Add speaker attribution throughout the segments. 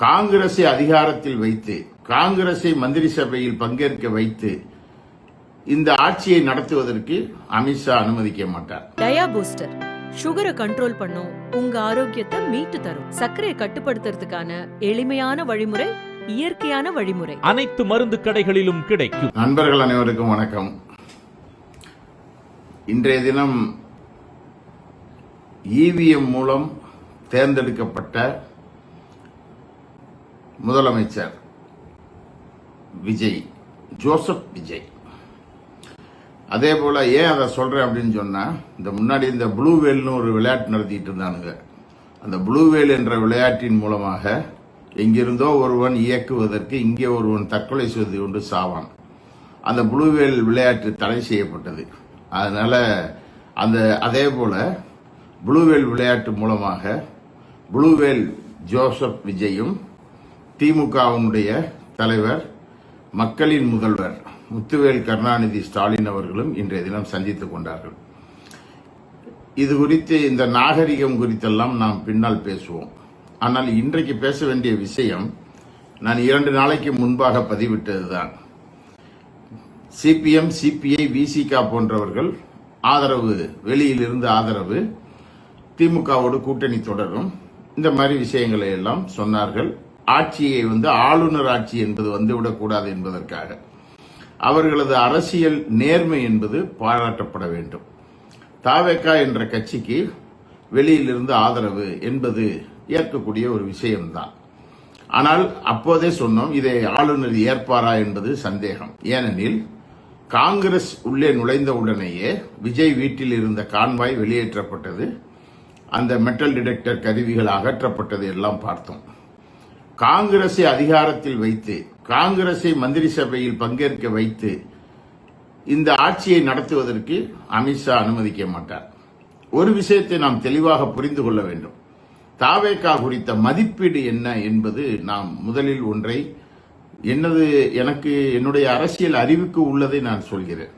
Speaker 1: காங்கிரஸை அதிகாரத்தில் வைத்து, காங்கிரஸை மந்திரி சபையில் பங்கேற்க வைத்து இந்த ஆட்சியை நடத்துவதற்கு அமித்ஷா அனுமதிக்க மாட்டார்.
Speaker 2: டயா பூஸ்டர் சுகரை கண்ட்ரோல் பண்ணும், உங்க ஆரோக்கியத்தை மீட்டு தரும். சர்க்கரையை கட்டுப்படுத்துறதுக்கான எளிமையான வழிமுறை, இயற்கையான வழிமுறை.
Speaker 3: அனைத்து மருந்து கடைகளிலும் கிடைக்கும்.
Speaker 1: நண்பர்கள் அனைவருக்கும் வணக்கம். இன்றைய தினம் இவிஎம் மூலம் தேர்ந்தெடுக்கப்பட்ட முதலமைச்சர் விஜய், ஜோசப் விஜய். அதே போல ஏன் அதை சொல்றேன் அப்படின்னு சொன்னா, இந்த முன்னாடி இந்த ப்ளூ வேல்னு ஒரு விளையாட்டு நடத்திட்டு இருந்தானுங்க. அந்த ப்ளூ வேல் என்ற விளையாட்டின் மூலமாக எங்கிருந்தோ ஒருவன் இயக்குவதற்கு இங்கே ஒருவன் தற்கொலை செய்து கொண்டு சாவான். அந்த ப்ளூ வேல் விளையாட்டு தடை செய்யப்பட்டது. அதனால அதே போல ப்ளூ வேல் விளையாட்டு மூலமாக ப்ளூ வேல் ஜோசப் விஜயும் திமுகவினுடைய தலைவர், மக்களின் முதல்வர் முத்துவேல் கருணாநிதி ஸ்டாலின் அவர்களும் இன்றைய தினம் சந்தித்துக் கொண்டார்கள். இது குறித்து, இந்த நாகரிகம் குறித்தெல்லாம் நாம் பின்னால் பேசுவோம். ஆனால் இன்றைக்கு பேச வேண்டிய விஷயம், நான் 2 நாளைக்கு முன்பாக பதிவிட்டதுதான். சிபிஎம், சிபிஐ, விசிக போன்றவர்கள் ஆதரவு, வெளியிலிருந்து ஆதரவு, திமுகவோடு கூட்டணி தொடரும், இந்த மாதிரி விஷயங்களை எல்லாம் சொன்னார்கள். ஆட்சியை ஆளுநர் ஆட்சி என்பது வந்துவிடக்கூடாது என்பதற்காக அவர்களது அரசியல் நேர்மை என்பது பாராட்டப்பட வேண்டும். தாவேகா என்ற கட்சிக்கு வெளியிலிருந்து ஆதரவு என்பது ஏற்கக்கூடிய ஒரு விஷயம்தான். ஆனால் அப்போதே சொன்னோம், இதை ஆளுநர் ஏற்பாரா என்பது சந்தேகம். ஏனெனில் காங்கிரஸ் உள்ளே நுழைந்த உடனேயே விஜய் வீட்டில் இருந்த கான்வாய் வெளியேற்றப்பட்டது, அந்த மெட்டல் டிடெக்டர் கருவிகள் அகற்றப்பட்டது எல்லாம் பார்த்தோம். காங்கிரஸை அதிகாரத்தில் வைத்து, காங்கிரஸை மந்திரி சபையில் பங்கேற்க வைத்து இந்த ஆட்சியை நடத்துவதற்கு அமித்ஷா அனுமதிக்க மாட்டார். ஒரு விஷயத்தை நாம் தெளிவாக புரிந்து கொள்ள வேண்டும். தாவேகா குறித்த மதிப்பீடு என்ன என்பது, நாம் முதலில் ஒன்றை, எனக்கு என்னுடைய அரசியல் அறிவுக்கு உள்ளதை நான் சொல்கிறேன்.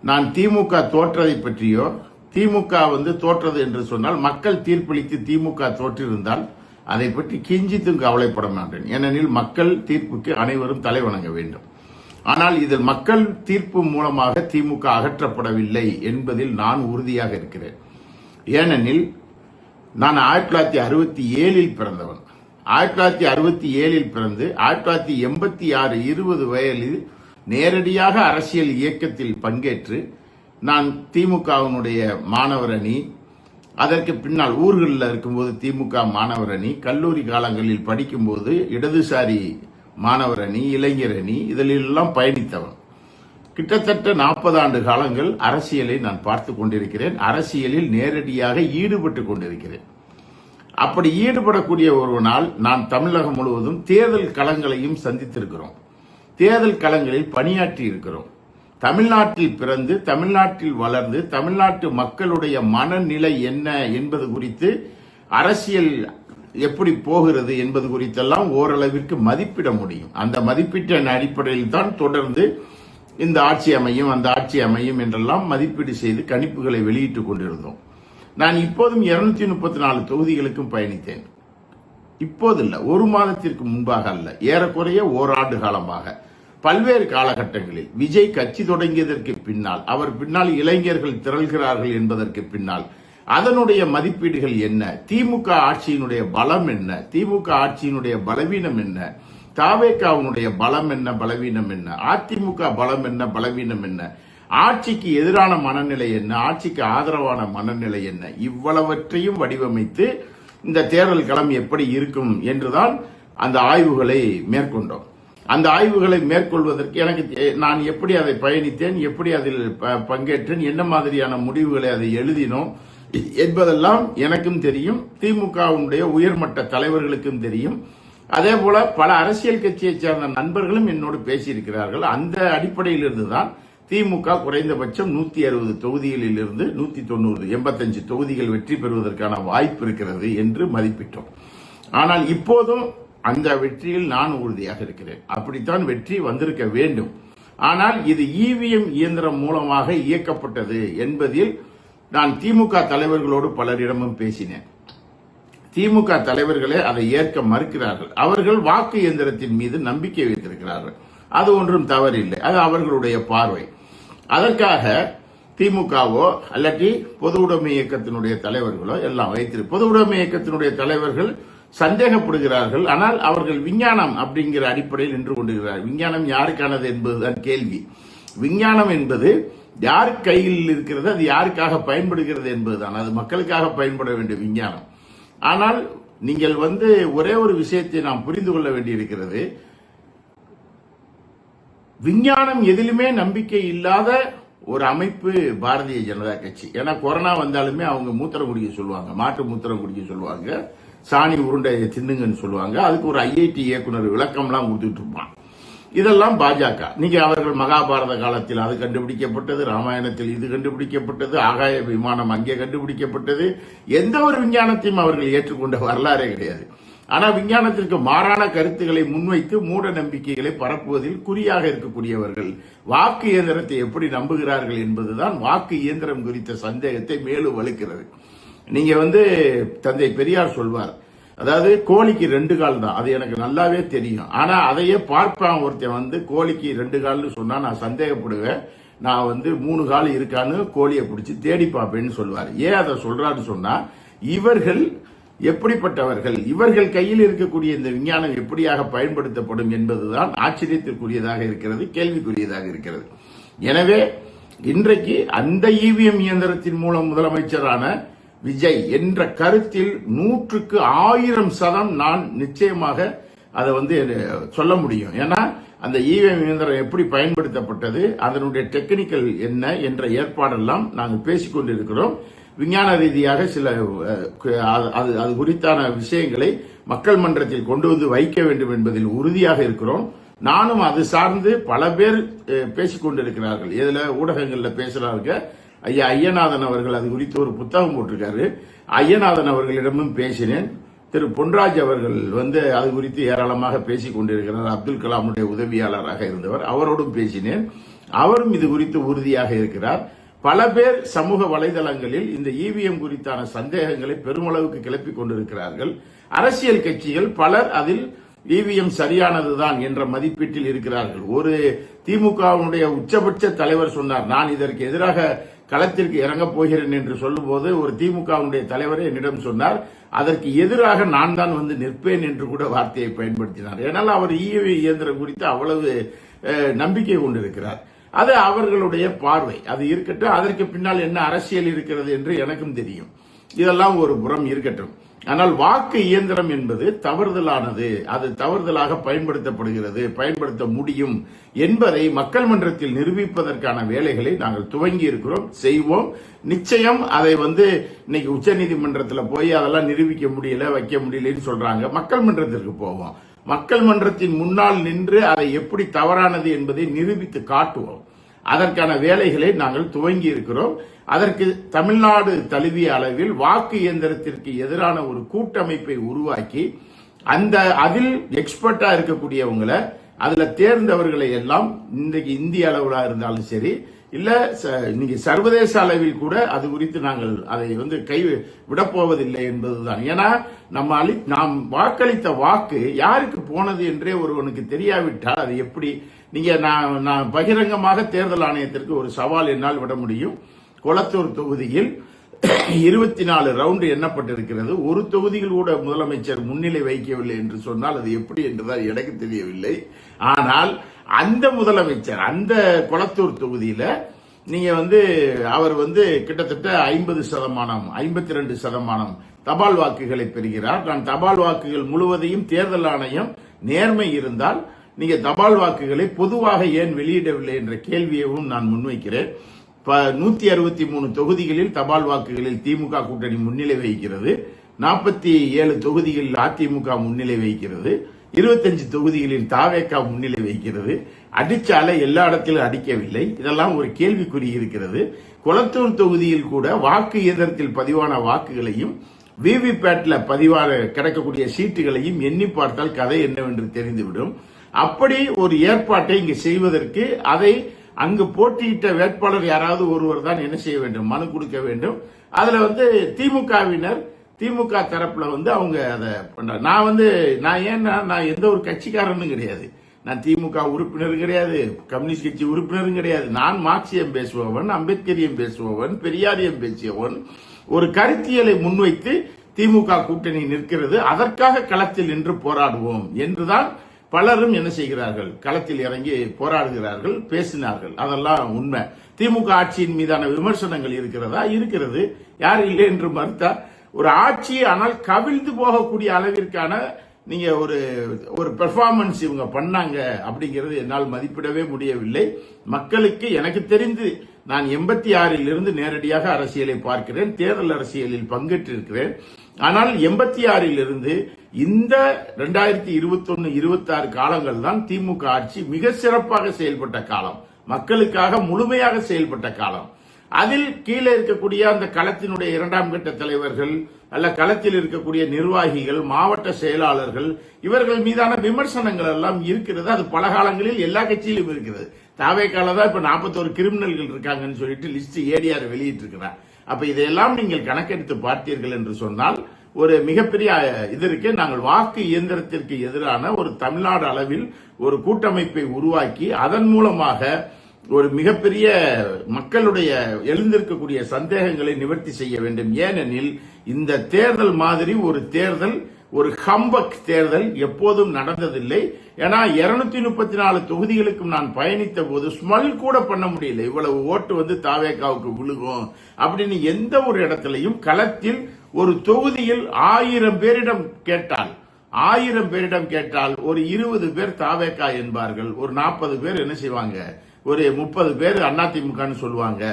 Speaker 1: நான் திமுக தோற்றதை பற்றியோ, திமுக தோற்றது என்று சொன்னால், மக்கள் தீர்ப்பளித்து திமுக தோற்றிருந்தால் அதை பற்றி கிஞ்சித்தும் கவலைப்பட மாட்டேன். ஏனெனில் மக்கள் தீர்ப்புக்கு அனைவரும் தலைவணங்க வேண்டும். ஆனால் இதில் மக்கள் தீர்ப்பு மூலமாக திமுக அகற்றப்படவில்லை என்பதில் நான் உறுதியாக இருக்கிறேன். ஏனெனில் நான் 1967 பிறந்தவன். 1967 பிறந்து 1986 20 வயதில் நேரடியாக அரசியல் இயக்கத்தில் பங்கேற்று, நான் திமுகவினுடைய மாணவர் அணி, அதற்கு பின்னால் ஊர்களில் இருக்கும்போது திமுக மாணவர் அணி, கல்லூரி காலங்களில் படிக்கும்போது இடதுசாரி மாணவர் அணி, இளைஞர் அணி, இதிலெல்லாம் பயணித்தவன். கிட்டத்தட்ட 40 ஆண்டு காலங்கள் அரசியலை நான் பார்த்து கொண்டிருக்கிறேன். அரசியலில் நேரடியாக ஈடுபட்டு கொண்டிருக்கிறேன். அப்படி ஈடுபடக்கூடிய ஒருவனால் நான் தமிழகம் முழுவதும் தேர்தல் களங்களையும் சந்தித்திருக்கிறோம், தேர்தல் களங்களில் பணியாற்றி இருக்கிறோம். தமிழ்நாட்டில் பிறந்து, தமிழ்நாட்டில் வளர்ந்து, தமிழ்நாட்டு மக்களுடைய மனநிலை என்ன என்பது குறித்து, அரசியல் எப்படி போகிறது என்பது குறித்தெல்லாம் ஓரளவிற்கு மதிப்பிட முடியும். அந்த மதிப்பீட்டின் அடிப்படையில் தான் தொடர்ந்து இந்த ஆட்சி அமையும், அந்த ஆட்சி அமையும் என்றெல்லாம் மதிப்பீடு செய்து கணிப்புகளை வெளியிட்டுக் கொண்டிருந்தோம். நான் இப்போதும் 234 தொகுதிகளுக்கும் பயணித்தேன். இப்போதில்ல, ஒரு மாதத்திற்கு முன்பாக அல்ல, ஏறக்குறைய ஓராண்டு காலமாக பல்வேறு காலகட்டங்களில் விஜய் கட்சி தொடங்கியதற்கு பின்னால், அவர் பின்னால் இளைஞர்கள் திரள்கிறார்கள் என்பதற்கு பின்னால் அதனுடைய மதிப்பீடுகள் என்ன, திமுக ஆட்சியினுடைய பலம் என்ன, திமுக ஆட்சியினுடைய பலவீனம் என்ன, தாவேகாவினுடைய பலம் என்ன, பலவீனம் என்ன, அதிமுக பலம் என்ன, பலவீனம் என்ன, ஆட்சிக்கு எதிரான மனநிலை என்ன, ஆட்சிக்கு ஆதரவான மனநிலை என்ன, இவ்வளவற்றையும் வடிவமைத்து இந்த தேர்தல் களம் எப்படி இருக்கும் என்றுதான் அந்த ஆய்வுகளை மேற்கொண்டோம். அந்த ஆய்வுகளை மேற்கொள்வதற்கு நான் எப்படி அதை பயணித்தேன், எப்படி அதில் பங்கேற்றேன், என்ன மாதிரியான முடிவுகளை அதை எழுதினோம் என்பதெல்லாம் எனக்கும் தெரியும், திமுகவுடைய உயர்மட்ட தலைவர்களுக்கும் தெரியும். அதே போல பல அரசியல் கட்சியைச் சேர்ந்த நண்பர்களும் என்னோடு பேசியிருக்கிறார்கள். அந்த அடிப்படையில் இருந்துதான் திமுக குறைந்தபட்சம் 160 தொகுதிகளில் இருந்து 190, 85 தொகுதிகள் வெற்றி பெறுவதற்கான வாய்ப்பு இருக்கிறது என்று மதிப்பிட்டோம். ஆனால் இப்போதும் அந்த வெற்றியில் நான் உறுதியாக இருக்கிறேன். அப்படித்தான் வெற்றி வந்திருக்க வேண்டும். ஆனால் இது இவிஎம் இயந்திரம் மூலமாக இயக்கப்பட்டது என்பதில் நான் திமுக தலைவர்களோடு பலரிடமும் பேசினேன். திமுக தலைவர்களே அதை ஏற்க மறுக்கிறார்கள். அவர்கள் வாக்கு இயந்திரத்தின் மீது நம்பிக்கை வைத்திருக்கிறார்கள். அது ஒன்றும் தவறில்லை, அது அவர்களுடைய பார்வை. அதற்காக திமுகவோ அல்லது பொது உடைமை இயக்கத்தினுடைய தலைவர்களோ எல்லாம் பொது உடைமை இயக்கத்தினுடைய தலைவர்கள் சந்தேகப்படுகிறார்கள். ஆனால் அவர்கள் விஞ்ஞானம் அப்படிங்கிற அடிப்படையில் நின்று கொண்டிருக்கிறார்கள். விஞ்ஞானம் யாருக்கானது என்பதுதான் கேள்வி. விஞ்ஞானம் என்பது யார் கையில் இருக்கிறது, அது யாருக்காக பயன்படுகிறது என்பதுதான். அது மக்களுக்காக பயன்பட வேண்டிய விஞ்ஞானம். ஆனால் நீங்கள் ஒரே ஒரு விஷயத்தை நாம் புரிந்து கொள்ள வேண்டியிருக்கிறது. விஞ்ஞானம் எதிலுமே நம்பிக்கை இல்லாத ஒரு அமைப்பு பாரதிய ஜனதா கட்சி. ஏன்னா கொரோனா வந்தாலுமே அவங்க மூத்திரம் குடிக்க சொல்லுவாங்க, மாற்று மூத்திரம் குடிக்க சொல்லுவாங்க, சாணி உருண்டை தின்னுங்கன்னு சொல்லுவாங்க. அதுக்கு ஒரு ஐஐடி இயக்குனர் விளக்கம்லாம் கொடுத்துட்டு இருப்பான். இதெல்லாம் பாஜக. நீங்க அவர்கள் மகாபாரத காலத்தில் அது கண்டுபிடிக்கப்பட்டது, ராமாயணத்தில் இது கண்டுபிடிக்கப்பட்டது, ஆகாய விமானம் அங்கே கண்டுபிடிக்கப்பட்டது. எந்த ஒரு விஞ்ஞானத்தையும் அவர்கள் ஏற்றுக்கொண்ட வரலாறே கிடையாது. ஆனா விஞ்ஞானத்திற்கு மாறான கருத்துக்களை முன்வைத்து மூட நம்பிக்கைகளை பரப்புவதில் குறியாக இருக்கக்கூடியவர்கள் வாக்கு இயந்திரத்தை எப்படி நம்புகிறார்கள் என்பதுதான் வாக்கு இயந்திரம் குறித்த சந்தேகத்தை மேலும் வலுக்கிறது. நீங்க தந்தை பெரியார் சொல்வார், அதாவது கோழிக்கு 2 கால் தான், அது எனக்கு நல்லாவே தெரியும். ஆனா அதையே பார்ப்பான் ஒருத்தன் கோழிக்கு 2 கால்னு சொன்னா நான் சந்தேகப்படுவேன். நான் 3 கால் இருக்கான்னு கோழியை பிடிச்சி தேடி பார்ப்பேன்னு சொல்லுவார். ஏன் அதை சொல்றான்னு சொன்னா, இவர்கள் எப்படிப்பட்டவர்கள், இவர்கள் கையில் இருக்கக்கூடிய இந்த விஞ்ஞானம் எப்படியாக பயன்படுத்தப்படும் என்பதுதான் ஆச்சரியத்திற்குரியதாக இருக்கிறது, கேள்விக்குரியதாக இருக்கிறது. எனவே இன்றைக்கு அந்த இவிஎம் இயந்திரத்தின் மூலம் முதலமைச்சரான விஜய் என்ற கருத்தில் 100க்கு 1000% நான் நிச்சயமாக அதை சொல்ல முடியும். ஏன்னா அந்த இவிஎம் இயந்திரம் எப்படி பயன்படுத்தப்பட்டது, அதனுடைய டெக்னிக்கல் என்ன என்ற ஏற்பாடெல்லாம் நாங்கள் பேசிக்கொண்டிருக்கிறோம். விஞ்ஞான ரீதியாக சில அது குறித்தான விஷயங்களை மக்கள் மன்றத்தில் கொண்டு வைக்க வேண்டும் என்பதில் உறுதியாக இருக்கிறோம். நானும் அது சார்ந்து பல பேர் பேசிக்கொண்டிருக்கிறார்கள். இதுல ஊடகங்கள்ல பேசுறாங்க. ஐயா ஐயநாதன் அவர்கள் அது குறித்து ஒரு புத்தகம் போட்டிருக்காரு. ஐயநாதன் அவர்களிடமும் பேசினேன். திரு பொன்ராஜ் அவர்கள் அது குறித்து ஏராளமாக பேசிக் கொண்டிருக்கிறார். அப்துல் கலாமுடைய உதவியாளராக இருந்தவர், அவரோடும் பேசினேன். அவரும் இது குறித்து உறுதியாக இருக்கிறார். பல பேர் சமூக வலைதளங்களில் இந்த இவிஎம் குறித்தான சந்தேகங்களை பெருமளவுக்கு கிளப்பிக் கொண்டிருக்கிறார்கள். அரசியல் கட்சிகள் பலர் அதில் இவிஎம் சரியானதுதான் என்ற மதிப்பீட்டில் இருக்கிறார்கள். ஒரு திமுகவுடைய உச்சபட்ச தலைவர் சொன்னார், நான் இதற்கு எதிராக களத்திற்கு இறங்கப் போகிறேன் என்று சொல்லும்போது ஒரு திமுகவுடைய தலைவரே என்னிடம் சொன்னார், அதற்கு எதிராக நான் தான் நிற்பேன் என்று கூட வார்த்தையை பயன்படுத்தினார். ஏனால் அவர் இவிஎம் இயந்திரம் குறித்து அவ்வளவு நம்பிக்கை கொண்டிருக்கிறார். அது அவர்களுடைய பார்வை, அது இருக்கட்டும். அதற்கு பின்னால் என்ன அரசியல் இருக்கிறது என்று எனக்கும் தெரியும். இதெல்லாம் ஒரு புறம் இருக்கட்டும். ஆனால் வாக்கு இயந்திரம் என்பது தவறுதலானது, அது தவறுதலாக பயன்படுத்தப்படுகிறது, பயன்படுத்த முடியும் என்பதை மக்கள் மன்றத்தில் நிரூபிப்பதற்கான வேலைகளை நாங்கள் துவங்கி இருக்கிறோம், செய்வோம். நிச்சயம் அதை இன்னைக்கு உச்சநீதிமன்றத்தில் போய் அதெல்லாம் நிரூபிக்க முடியல, வைக்க முடியலன்னு சொல்றாங்க. மக்கள் மன்றத்திற்கு போவோம், மக்கள் மன்றத்தின் முன்னால் நின்று அதை எப்படி தவறானது என்பதை நிரூபித்து காட்டுவோம். அதற்கான வேலைகளை நாங்கள் துவங்கி இருக்கிறோம். அதற்கு தமிழ்நாடு தழுவிய அளவில் வாக்கு இயந்திரத்திற்கு எதிரான ஒரு கூட்டமைப்பை உருவாக்கி அதில் எக்ஸ்பர்ட்டா இருக்கக்கூடியவங்களை, அதுல தேர்ந்தவர்களை எல்லாம் இன்றைக்கு இந்திய அளவுல இருந்தாலும் சரி, இல்ல இன்னைக்கு சர்வதேச அளவில் கூட அது குறித்து நாங்கள் அதை கை விடப்போவதில்லை என்பதுதான். ஏன்னா நாம் வாக்களித்த வாக்கு யாருக்கு போனது என்றே ஒருவனுக்கு தெரியாவிட்டால் அது எப்படி? நீங்க நான் பகிரங்கமாக தேர்தல் ஆணையத்திற்கு ஒரு சவால் என்னால் விட முடியும். கொளத்தூர் தொகுதியில் 24 ரவுண்டு எண்ணப்பட்டிருக்கிறது. ஒரு தொகுதியில் கூட முதலமைச்சர் முன்னிலை வைக்கவில்லை என்று சொன்னால் அது எப்படி என்றுதான் எனக்கு தெரியவில்லை. ஆனால் அந்த முதலமைச்சர் அந்த கொளத்தூர் தொகுதியில நீங்க அவர் கிட்டத்தட்ட 50%, 52% தபால் வாக்குகளை பெறுகிறார். நான் தபால் வாக்குகள் முழுவதையும் தேர்தல் ஆணையம் நேர்மை இருந்தால் நீங்க தபால் வாக்குகளை பொதுவாக ஏன் வெளியிடவில்லை என்ற கேள்வியையும் நான் முன்வைக்கிறேன். 163 தொகுதிகளில் தபால் வாக்குகளில் திமுக கூட்டணி முன்னிலை வகிக்கிறது, 47 தொகுதிகளில் அதிமுக முன்னிலை வகிக்கிறது, 25 தொகுதிகளில் தாவேகா முன்னிலை வகிக்கிறது. அடிச்சாலை எல்லா இடத்திலும் அடிக்கவில்லை. இதெல்லாம் ஒரு கேள்விக்குறி இருக்கிறது. கொளத்தூர் தொகுதியில் கூட வாக்கு இயந்திரத்தில் பதிவான வாக்குகளையும் விவிபேட்ல பதிவான கிடக்கக்கூடிய சீட்டுகளையும் எண்ணி பார்த்தால் கதை என்னவென்று தெரிந்துவிடும். அப்படி ஒரு ஏற்பாட்டை இங்கு செய்வதற்கு அதை அங்கு போட்டியிட்ட வேட்பாளர் யாராவது ஒருவர் தான் என்ன செய்ய வேண்டும், மனு கொடுக்க வேண்டும். அதுல திமுகவினர் திமுக தரப்புல அவங்க அதை பண்றாங்க. நான் எந்த ஒரு கட்சிக்காரனும் கிடையாது. நான் திமுக உறுப்பினரும் கிடையாது, கம்யூனிஸ்ட் கட்சி உறுப்பினரும் கிடையாது. நான் மார்க்சியம் பேசுபவன், அம்பேத்கரியம் பேசுபவன், பெரியாரியம் பேசியவன். ஒரு கருத்தியலை முன்வைத்து திமுக கூட்டணி நிற்கிறது, அதற்காக களத்தில் நின்று போராடுவோம் என்றுதான் பலரும் என்ன செய்கிறார்கள், களத்தில் இறங்கி போராடுகிறார்கள், பேசினார்கள். அதெல்லாம் உண்மை. திமுக ஆட்சியின் மீதான விமர்சனங்கள் இருக்கிறதா? இருக்கிறது. யார் இல்லை என்று மறுத்தா? ஒரு ஆட்சி ஆனால் கவிழ்ந்து போகக்கூடிய அளவிற்கான நீங்க ஒரு பெர்ஃபார்மன்ஸ் இவங்க பண்ணாங்க அப்படிங்கிறது என்னால் மதிப்பிடவே முடியவில்லை. மக்களுக்கு எனக்கு தெரிந்து நான் 86 இருந்து நேரடியாக அரசியலை பார்க்கிறேன், தேர்தல் அரசியலில் பங்கேற்றிருக்கிறேன். ஆனால் 86 இருந்து இந்த 2021-26 காலங்கள் தான் திமுக ஆட்சி மிக சிறப்பாக செயல்பட்ட காலம், மக்களுக்காக முழுமையாக செயல்பட்ட காலம். அதில் கீழே இருக்கக்கூடிய அந்த களத்தினுடைய 2ஆம் கட்ட தலைவர்கள் அல்ல களத்தில் இருக்கக்கூடிய நிர்வாகிகள், மாவட்ட செயலாளர்கள், இவர்கள் மீதான விமர்சனங்கள் எல்லாம் இருக்கிறது. அது பல காலங்களில் எல்லா கட்சியிலும் இருக்கிறது. தாவேக்கால தான் இப்ப 41 கிரிமினல்கள் இருக்காங்கன்னு சொல்லிட்டு லிஸ்ட் ஏடிஆர் வெளியிட்டு இருக்கிறார். அப்ப இதையெல்லாம் நீங்கள் கணக்கெடுத்து பார்த்தீர்கள் என்று சொன்னால் ஒரு மிகப்பெரிய இது இருக்கு. நாங்கள் வாக்கு இயந்திரத்திற்கு எதிரான ஒரு தமிழ்நாடு அளவில் ஒரு கூட்டமைப்பை உருவாக்கி அதன் மூலமாக ஒரு மிகப்பெரிய மக்களுடைய எழுந்திருக்கக்கூடிய சந்தேகங்களை நிவர்த்தி செய்ய வேண்டும். ஏனெனில் இந்த தேர்தல் மாதிரி ஒரு தேர்தல், ஒரு ஹம்பக் தேர்தல் எப்போதும் நடந்ததில்லை. ஏன்னா 234 தொகுதிகளுக்கும் நான் பயணித்த போது ஸ்மல் கூட பண்ண முடியல. இவ்வளவு ஓட்டு தாவேக்காவுக்கு விழுகும் அப்படின்னு எந்த ஒரு இடத்திலையும் களத்தில் ஒரு தொகுதியில் 1000 பேரிடம் கேட்டால் ஒரு 20 பேர் தாவேக்கா என்பார்கள், ஒரு 40 பேர் என்ன செய்வாங்க, ஒரு 30 பேர் அதிமுகன்னு சொல்லுவாங்க,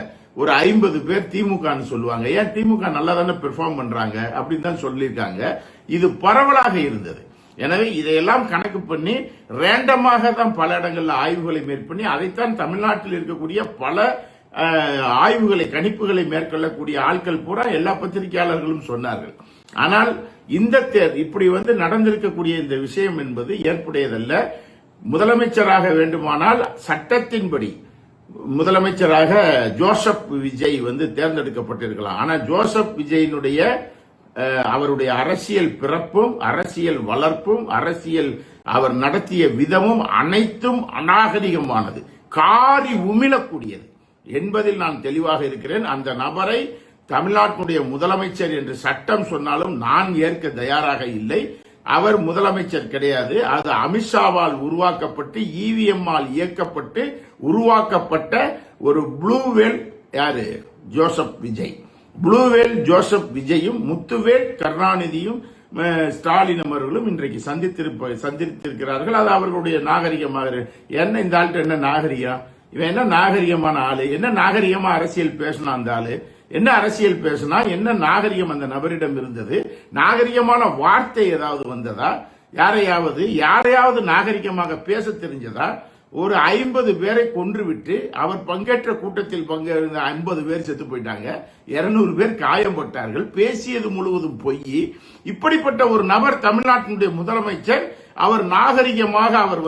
Speaker 1: ஒரு 50 பேர் திமுகன்னு சொல்லுவாங்க. ஏன் திமுக நல்லா தானே பெர்ஃபார்ம் பண்றாங்க அப்படின்னு தான் சொல்லியிருக்காங்க. இது பரவலாக இருந்தது. எனவே இதையெல்லாம் கணக்கு பண்ணி ரேண்டமாக தான் பல இடங்களில் ஆய்வுகளை மேற்கொண்டு அதைத்தான் தமிழ்நாட்டில் இருக்கக்கூடிய பல ஆய்வுகளை, கணிப்புகளை மேற்கொள்ளக்கூடிய ஆட்கள் பூரா எல்லா பத்திரிகையாளர்களும் சொன்னார்கள். ஆனால் இந்த இப்படி நடந்திருக்கக்கூடிய இந்த விஷயம் என்பது ஏற்புடையதல்ல. முதலமைச்சராக வேண்டுமானால் சட்டத்தின்படி முதலமைச்சராக ஜோசப் விஜய் தேர்ந்தெடுக்கப்பட்டிருக்கலாம். ஆனா ஜோசப் விஜயினுடைய அவருடைய அரசியல் பிறப்பும், அரசியல் வளர்ப்பும், அரசியல் அவர் நடத்திய விதமும் அனைத்தும் அநாகரிகமானது, காரி உமிழக்கூடியது என்பதில் நான் தெளிவாக இருக்கிறேன். அந்த நபரை தமிழ்நாட்டுடைய முதலமைச்சர் என்று சட்டம் சொன்னாலும் நான் ஏற்க தயாராக இல்லை. அவர் முதலமைச்சர் கிடையாது. அது அமித்ஷாவால் உருவாக்கப்பட்டு இவிஎம் ஆல் இயக்கப்பட்டு உருவாக்கப்பட்ட ஒரு ப்ளூவேல். யாரு? ஜோசப் விஜய். ப்ளூவேல் ஜோசப் விஜயும் முத்துவேல் கருணாநிதியும் ஸ்டாலின் அவர்களும் இன்றைக்கு சந்தித்திருக்கிறார்கள். அது அவர்களுடைய நாகரிகமாக. என்ன இந்த ஆள்கிட்ட என்ன நாகரிகம்? இவன் என்ன நாகரிகமான ஆளு? என்ன நாகரிகமா அரசியல் பேசினா அந்த ஆளு? என்ன அரசியல் பேசினா? என்ன நாகரிகம் அந்த நபரிடம் இருந்தது? நாகரிகமான வார்த்தை ஏதாவது வந்ததா? யாரையாவது நாகரிகமாக பேச தெரிஞ்சதா? ஒரு 50 பேரை கொன்றுவிட்டு அவர் பங்கேற்ற கூட்டத்தில் பங்கேற்ற 50 பேர் செத்து போயிட்டாங்க, 200 பேர் காயப்பட்டார்கள், பேசியது முழுவதும் பொய். இப்படிப்பட்ட ஒரு நபர் தமிழ்நாட்டினுடைய முதலமைச்சர். அவர் நாகரிகமாக அவர்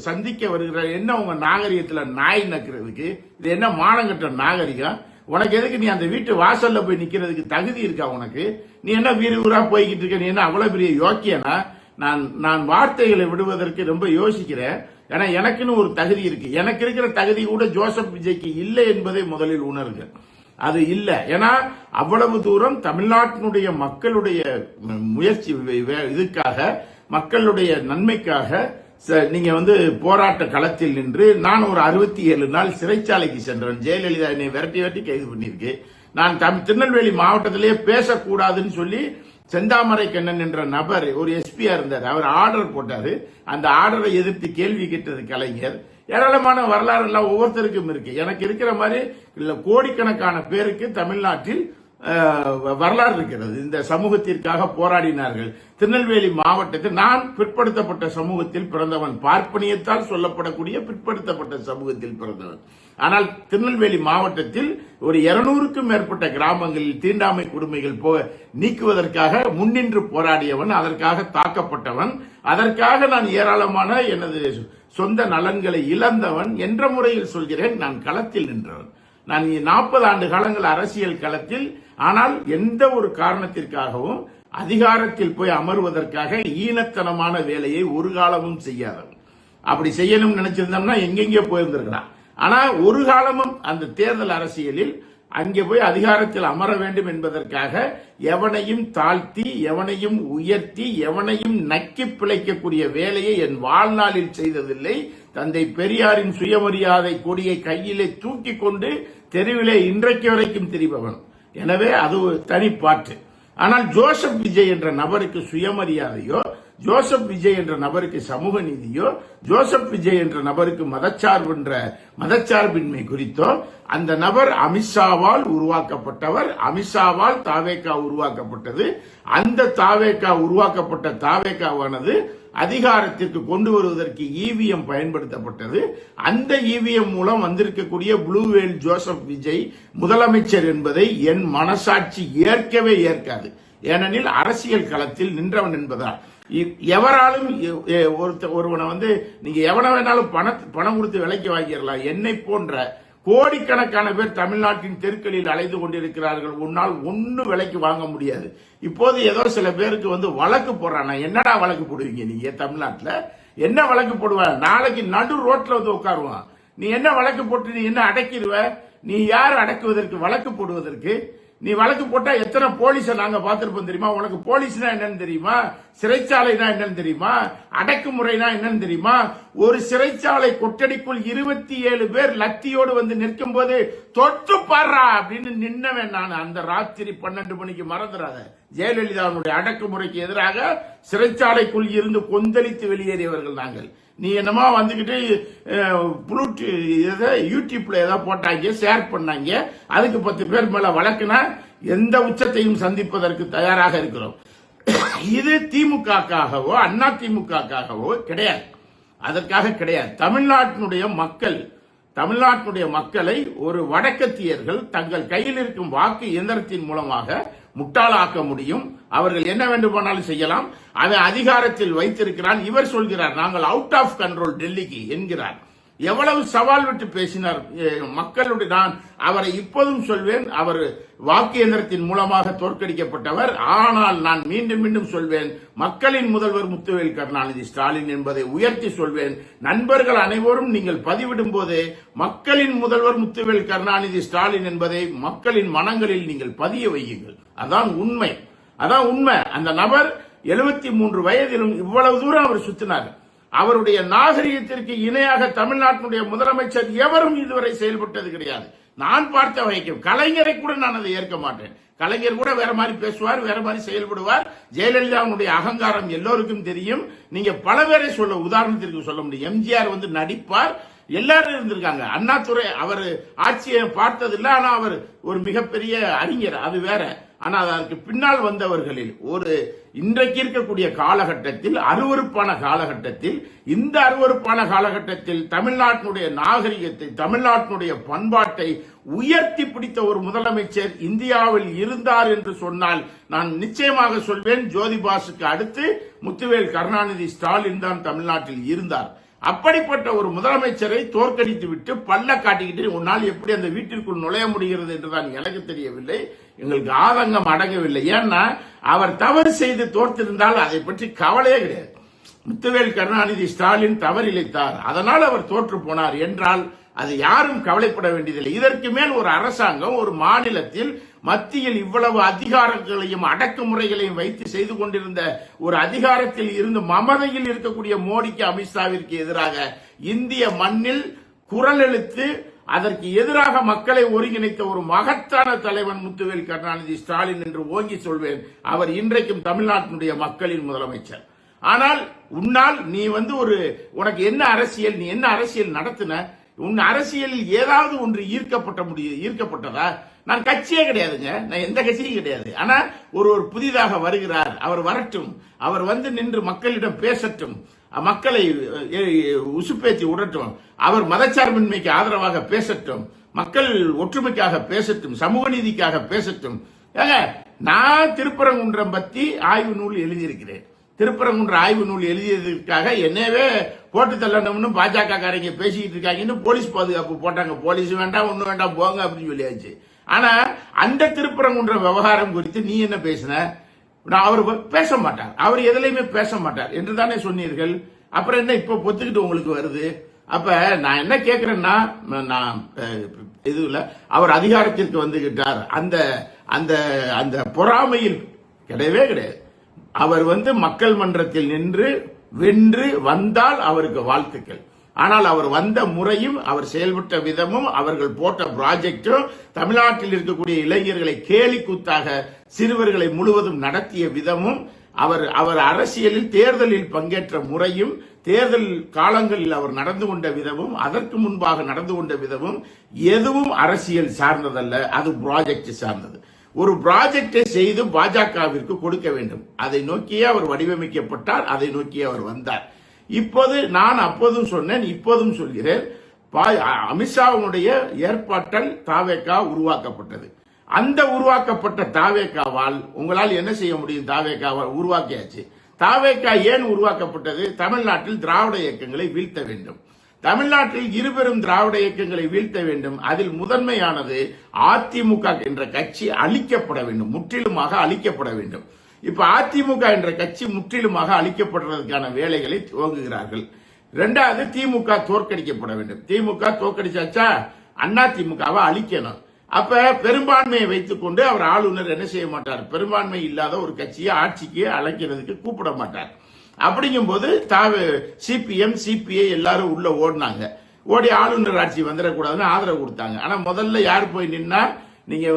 Speaker 1: சந்திக்க வருகிறார். என்ன உங்க நாகரிகத்துல நாய் நக்கிறதுக்கு? இது என்ன மானங்கட்ட நாகரிகம்? உனக்கு எதுக்கு நீ அந்த வீட்டு வாசல்ல போய் நிக்கிறதுக்கு தகுதி இருக்கா உனக்கு? நீ என்ன வீரா போய்கிட்டு இருக்க? நீ என்ன அவ்வளவு பெரிய யோக்கியனா? நான் வார்த்தைகளை விடுவதற்கு ரொம்ப யோசிக்கிறேன். ஏன்னா எனக்குன்னு ஒரு தகுதி இருக்கு. எனக்கு இருக்கிற தகுதி கூட ஜோசப் விஜய்க்கு இல்லை என்பதை முதலில் உணர்க. அது இல்லை. ஏன்னா அவ்வளவு தூரம் தமிழ்நாட்டினுடைய மக்களுடைய முயற்சி இதுக்காக, மக்களுடைய நன்மைக்காக நீங்க போராட்ட களத்தில் நின்று, நான் ஒரு 67 நாள் சிறைச்சாலைக்கு சென்றேன். ஜெயலலிதா என்னை விரட்டி கைது பண்ணிருக்கு. நான் திருநெல்வேலி மாவட்டத்திலேயே பேசக்கூடாதுன்னு சொல்லி செந்தாமரை கண்ணன் என்ற நபர் ஒரு எஸ்பியா இருந்தார். அவர் ஆர்டர் போட்டாரு. அந்த ஆர்டரை எதிர்த்து கேள்வி கேட்டது கலைஞர். ஏராளமான வரலாறு எல்லாம் ஒவ்வொருத்தருக்கும் இருக்கு. எனக்கு இருக்கிற மாதிரி கோடிக்கணக்கான பேருக்கு தமிழ்நாட்டில் வரலாறு இருக்கிறது. இந்த சமூகத்திற்காக போராடினார்கள். திருநெல்வேலி மாவட்டத்தில் நான் பிற்படுத்தப்பட்ட சமூகத்தில் பிறந்தவன், பார்ப்பனியத்தால் சொல்லப்படக்கூடிய பிற்படுத்தப்பட்ட சமூகத்தில் பிறந்தவன். ஆனால் திருநெல்வேலி மாவட்டத்தில் ஒரு 200க்கும் மேற்பட்ட கிராமங்களில் தீண்டாமை கொடுமைகள் நீக்குவதற்காக முன்னின்று போராடியவன், அதற்காக தாக்கப்பட்டவன், அதற்காக நான் ஏராளமான எனது சொந்த நலன்களை இழந்தவன் என்ற முறையில் சொல்கிறேன். நான் களத்தில் நின்றவன். நான் 40 ஆண்டு காலங்கள் அரசியல் களத்தில். ஆனால் எந்த ஒரு காரணத்திற்காகவும் அதிகாரத்தில் போய் அமர்வதற்காக ஈனத்தனமான வேலையை ஒரு காலமும் செய்யாதவன். அப்படி செய்யணும்னு நினைச்சிருந்தோம்னா எங்கெங்கே போயிருந்திருக்கலாம். ஆனா ஒரு காலமும் அந்த தேர்தல் அரசியலில் அங்கே போய் அதிகாரத்தில் அமர வேண்டும் என்பதற்காக எவனையும் தாழ்த்தி, எவனையும் உயர்த்தி, எவனையும் நக்கி பிழைக்கக்கூடிய வேலையை என் வாழ்நாளில் செய்ததில்லை. தந்தை பெரியாரின் சுயமரியாதை கொடியை கையிலே தூக்கி கொண்டு தெருவிலே இன்றைக்கு வரைக்கும் திரிபவன். எனவே அது ஒரு தனிப்பாற்று. ஆனால் ஜோசப் விஜய் என்ற நபருக்கு சுயமரியாதையோ, ஜோசப் விஜய் என்ற நபருக்கு சமூக நீதியோ, ஜோசப் விஜய் என்ற நபருக்கு மதச்சார்பின்மை குறித்தோ, அந்த நபர் அமித்ஷாவால் உருவாக்கப்பட்டவர். அமித்ஷாவால் தாவேகா உருவாக்கப்பட்டது. அந்த தாவேகா உருவாக்கப்பட்ட தாவேகாவானது அதிகாரத்திற்கு கொண்டு வருவதற்கு இவிஎம் பயன்படுத்தப்பட்டது. அந்த இவிஎம் மூலம் வந்திருக்கக்கூடிய ப்ளூவேல் ஜோசப் விஜய் முதலமைச்சர் என்பதை என் மனசாட்சி ஏற்கவே ஏற்காது. ஏனெனில் அரசியல் களத்தில் நின்றவன் என்பதால் எவராலும் ஒருவனை நீங்க எவனை வேணாலும் பணம் கொடுத்து விலைக்கு வாங்கிடலாம். என்னை போன்ற கோடிக்கணக்கான பேர் தமிழ்நாட்டின் தெருக்களில் அலைந்து கொண்டிருக்கிறார்கள். உன்னால் ஒன்னும் விலைக்கு வாங்க முடியாது. இப்போது ஏதோ சில பேருக்கு வழக்கு போடுறானா. என்னடா வழக்கு போடுவீங்க நீங்க? தமிழ்நாட்டில் என்ன வழக்கு போடுவாங்க? நாளைக்கு நடு ரோட்ல உட்காருவான். நீ என்ன வழக்கு போட்டு நீ என்ன அடக்கிடுவ? நீ யார் அடக்குவதற்கு வழக்கு போடுவதற்கு? நீ வழக்கு போட்டா எத்தனை போலீஸை நாங்க பார்த்திருப்போம் தெரியுமா? உனக்கு போலீஸ்னா என்னன்னு தெரியுமா? சிறைச்சாலைனா என்னன்னு தெரியுமா? அடக்குமுறைனா என்னன்னு தெரியுமா? ஒரு சிறைச்சாலை கொட்டடிக்குள் 27 பேர் லத்தியோடு நிற்கும் போது தொட்டு பாடுறா அப்படின்னு நின்னவன் நான். அந்த ராத்திரி 12 மணிக்கு மறந்துடாத. ஜெயலலிதாவுடைய அடக்குமுறைக்கு எதிராக சிறைச்சாலைக்குள் இருந்து கொந்தளித்து வெளியேறியவர்கள் நாங்கள். நீ என்னமா யூடியூப்ல ஏதாவது போட்டாங்க, ஷேர் பண்ணாங்க, அதுக்கு 10 பேர் மேல வழக்குனா எந்த உச்சத்தையும் சந்திப்பதற்கு தயாராக இருக்கிறோம். இது திமுகவோ அண்ணா திமுகவோ கிடையாது. அதற்காக கிடையாது. தமிழ்நாட்டினுடைய மக்களை ஒரு வடக்கத்தியர்கள் தங்கள் கையில் இருக்கும் வாக்கு இயந்திரத்தின் மூலமாக முட்டாளாக்க முடியும். அவர்கள் என்ன வேண்டுமானாலும் செய்யலாம். அதை அதிகாரத்தில் வைத்திருக்கிறார். இவர் சொல்கிறார் நாங்கள் அவுட் ஆஃப் கண்ட்ரோல் டெல்லிக்கு என்கிறார். எவ்வளவு சவால் விட்டு பேசினார் மக்களுடைய. நான் அவரை இப்போதும் சொல்வேன், அவர் வாக்கு இயந்திரத்தின் மூலமாக தோற்கடிக்கப்பட்டவர். ஆனால் நான் மீண்டும் மீண்டும் சொல்வேன், மக்களின் முதல்வர் முத்துவேல் கருணாநிதி ஸ்டாலின் என்பதை உயர்த்தி சொல்வேன். நண்பர்கள் அனைவரும் நீங்கள் பதிவிடும் போது மக்களின் முதல்வர் முத்துவேல் கருணாநிதி ஸ்டாலின் என்பதை மக்களின் மனங்களில் நீங்கள் பதிய வையுங்கள். அதான் உண்மை. அந்த நபர் 73 வயதிலும் இவ்வளவு தூரம் அவர் சுத்தினார். அவருடைய நாகரிகத்திற்கு இணையாக தமிழ்நாட்டினுடைய முதலமைச்சர் எவரும் இதுவரை செயல்பட்டது கிடையாது. நான் பார்த்த வரைக்கும் கலைஞரை கூட நான் அதை ஏற்க மாட்டேன். கலைஞர் கூட வேற மாதிரி பேசுவார், வேற மாதிரி செயல்படுவார். ஜெயலலிதாவுடைய அகங்காரம் எல்லோருக்கும் தெரியும். நீங்க பல பேரை உதாரணத்திற்கு சொல்ல முடியும். எம்ஜிஆர் நடிப்பார், எல்லாரும் இருந்திருக்காங்க. அண்ணாதுரை அவர் ஆட்சியை பார்த்ததில்லை, ஆனா அவர் ஒரு மிகப்பெரிய அறிஞர், அது வேற. ஆனா அதற்கு பின்னால் வந்தவர்களில் இன்றைக்கு இருக்கக்கூடிய காலகட்டத்தில் இந்த அருவருப்பான காலகட்டத்தில் தமிழ்நாட்டினுடைய நாகரிகத்தை, தமிழ்நாட்டினுடைய பண்பாட்டை உயர்த்தி பிடித்த ஒரு முதலமைச்சர் இந்தியாவில் இருந்தார் என்று சொன்னால் நான் நிச்சயமாக சொல்வேன், ஜோதிபாசுக்கு அடுத்து முத்துவேல் கருணாநிதி ஸ்டாலின் தான் தமிழ்நாட்டில் இருந்தார். அப்படிப்பட்ட ஒரு முதலமைச்சரை தோற்கடித்து விட்டு பல்ல காட்டிக்கிட்டு உன்னால் எப்படி அந்த வீட்டிற்குள் நுழைய முடிகிறது என்றுதான் எனக்கு தெரியவில்லை. எங்களுக்கு ஆதங்கம் அடங்கவில்லை. ஏன்னா அவர் தவறு செய்து தோற்றிருந்தால் அதை பற்றி கவலையே கிடையாது. முத்துவேல் கருணாநிதி ஸ்டாலின் தவறிழைத்தார், அதனால் அவர் தோற்று போனார் என்றால் அது யாரும் கவலைப்பட வேண்டியதில்லை. இதற்கு மேல் ஒரு அரசாங்கம் ஒரு மாநிலத்தில் மத்தியில் இவ்வளவு அதிகாரங்களையும் அடக்குமுறைகளையும் வைத்து செய்து கொண்டிருந்த ஒரு அதிகாரத்தில் இருந்து மமதையில் இருக்கக்கூடிய மோடிக்கு, அமித்ஷாவிற்கு எதிராக இந்திய மண்ணில் குரல் எழுத்து அதற்கு எதிராக மக்களை ஒருங்கிணைத்த ஒரு மகத்தான தலைவன் முத்துவேல் கருணாநிதி ஸ்டாலின் என்று ஓங்கி சொல்வேன். அவர் இன்றைக்கும் தமிழ்நாட்டினுடைய மக்களின் முதலமைச்சர். ஆனால் உன்னால் நீ உனக்கு என்ன அரசியல், நீ என்ன அரசியல் நடத்தின? உன் அரசியலில் ஏதாவது ஒன்று ஈர்க்கப்பட்டதா? நான் கட்சியே கிடையாதுங்க, நான் எந்த கட்சியும் கிடையாது. ஆனா ஒரு புதிதாக வருகிறார், அவர் வரட்டும், அவர் நின்று மக்களிடம் பேசட்டும், மக்களை உசுப்பேற்றி விடட்டும், அவர் மதச்சார்பின்மைக்கு ஆதரவாக பேசட்டும், மக்கள் ஒற்றுமைக்காக பேசட்டும், சமூக நீதிக்காக பேசட்டும். நான் திருப்பரங்குன்றம் பத்தி ஆய்வு நூல் எழுதியிருக்கிறேன். திருப்பரங்குன்ற ஆய்வு நூல் எழுதியதற்காக என்னவே போட்டு தள்ளணும்னு பாஜக காரங்க பேசிக்கிட்டு இருக்காங்கன்னு போலீஸ் பாதுகாப்பு போட்டாங்க. போலீஸ் வேண்டாம், ஒண்ணு வேண்டாம், போங்க அப்படின்னு சொல்லியாச்சு. ஆனா அந்த திருப்பரங்குன்ற விவகாரம் குறித்து நீ என்ன பேசின? அவர் பேச மாட்டார், அவர் எதுலையுமே பேச மாட்டார் என்று தானே சொன்னீர்கள். அப்புறம் என்ன இப்ப பொத்துக்கிட்டு உங்களுக்கு வருது? அப்ப நான் என்ன கேட்கிறேன்னா, நான் இதுல அவர் அதிகாரத்திற்கு வந்துகிட்டார், அந்த அந்த அந்த பொறாமையில் கிடையவே கிடையாது. அவர் மக்கள் மன்றத்தில் நின்று வென்று வந்தால் அவருக்கு வாழ்த்துக்கள். ஆனால் அவர் வந்த முறையும், அவர் செயல்பட்ட விதமும், அவர்கள் போட்ட ப்ராஜெக்டும், தமிழ்நாட்டில் இருக்கக்கூடிய இளைஞர்களை கேலி கூத்தாக சிறுவர்களை முழுவதும் நடத்திய விதமும், அவர் அரசியலில் தேர்தலில் பங்கேற்ற முறையும், தேர்தல் காலங்களில் அவர் நடந்து கொண்ட விதமும், அதற்கு முன்பாக நடந்து கொண்ட விதமும் எதுவும் அரசியல் சார்ந்ததல்ல, அது ப்ராஜெக்ட் சார்ந்தது. ஒரு ப்ராஜெக்டை செய்து பாஜகவிற்கு கொடுக்க வேண்டும், அதை நோக்கியே அவர் வடிவமைக்கப்பட்டார், அதை நோக்கியே அவர் வந்தார். இப்போது நான் அப்போதும் சொன்னேன், இப்போதும் சொல்கிறேன், அமித்ஷாவுடைய ஏற்பாட்டால் தாவேகா உருவாக்கப்பட்டது. அந்த உருவாக்கப்பட்ட தாவேகாவால் உங்களால் என்ன செய்ய முடியும்? தாவேகாவால் உருவாக்கியாச்சு. தாவேகா ஏன் உருவாக்கப்பட்டது? தமிழ்நாட்டில் திராவிட இயக்கங்களை வீழ்த்த வேண்டும். தமிழ்நாட்டில் இருபெரும் திராவிட இயக்கங்களை வீழ்த்த வேண்டும். அதில் முதன்மையானது அதிமுக என்ற கட்சி அழிக்கப்பட வேண்டும், முற்றிலுமாக அழிக்கப்பட வேண்டும். இப்ப அதிமுக என்ற கட்சி முற்றிலுமாக அழிக்கப்படுறதுக்கான வேலைகளை துவங்குகிறார்கள். இரண்டாவது, திமுக தோற்கடிக்கப்பட வேண்டும். திமுக தோற்கடிச்சாச்சா, அண்ணா திமுகவை அழிக்கணும். அப்ப பெரும்பான்மையை வைத்துக் கொண்டு அவர் ஆளுநர் என்ன செய்ய மாட்டார்? பெரும்பான்மை இல்லாத ஒரு கட்சியை ஆட்சிக்கு அழைக்கிறதுக்கு கூப்பிட மாட்டார். அப்படிங்கும் போது சிபிஎம் சிபிஐ எல்லாரும் உள்ள ஓடினாங்க. ஓடி ஆளுநர் ஆட்சி வந்துடக்கூடாதுன்னு ஆதரவு கொடுத்தாங்க. ஆனா முதல்ல யார் போய் நின்னா? நீங்க